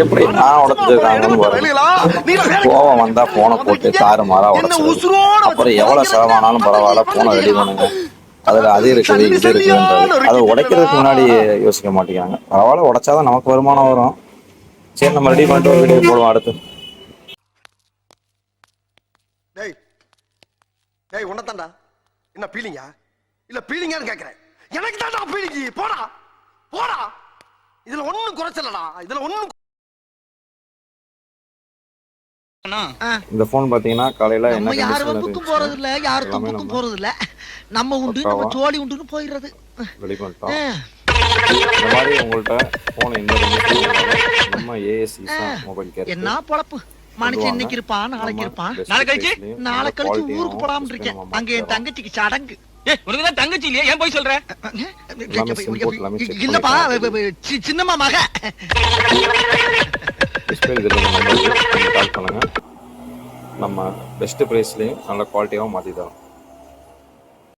எப்படி நான் உடச்சிருக்காங்கன்னு வரும். கோவம் வந்தா போனை போட்டு தாறு மாறா உடச்சிருக்கு. அப்புறம் எவ்வளவு செலவானாலும் பரவாயில்ல, போனை ரெடி பண்ணுங்க, அதுல அது இருக்குது இது இருக்குன்றது அதை உடைக்கிறதுக்கு முன்னாடி யோசிக்க மாட்டேங்கிறாங்க. பரவாயில்ல, உடைச்சாதான் நமக்கு வருமானம் வரும். சரி, நம்ம ரெடி பண்ணிட்டு ஒரு வீடியோ போடுவோம் அடுத்து. உன்னதாண்டா என்ன பீலிங்கா இல்ல பீலிங்கான்னு கேக்குறேன். எனக்கு தான்டா பீலிங்கி. போடா போடா, இதுல ஒண்ணும் குறைச்சலடா, இதுல ஒண்ணும். இந்த போன் பாத்தீங்கன்னா காலையில நம்ம யாரு வம்புக்கும் போறது இல்ல, யாரு தும்புக்கும் போறது இல்ல. நம்ம உண்டு நம்ம சோழி உண்டுன்னு போயிடுறது. ரெடி பண்ணிட்டோம். இந்த மாதிரி உங்கள்ட்ட போன் இந்த நம்ம ஏஎஸ்சி மொபைல் கேர் என்ன பொழப்பு மனுஷன் இன்னைக்கு இருப்பான் நாளைக்கு இருப்பான். நாளை கழிச்சு ஊருக்கு போடாம இருக்கேன். அங்க என் தங்கச்சிக்கு சடங்கு. உனக்குதான் தங்கச்சி இல்லையா, ஏன் போய் சொல்ற? இல்லப்பா, சின்னம்மா மக. கால் பண்ணுங்க, நம்ம பெஸ்ட் பிரைஸ்லயும் நல்ல குவாலிட்டியாவும் மாத்தி தரோம்.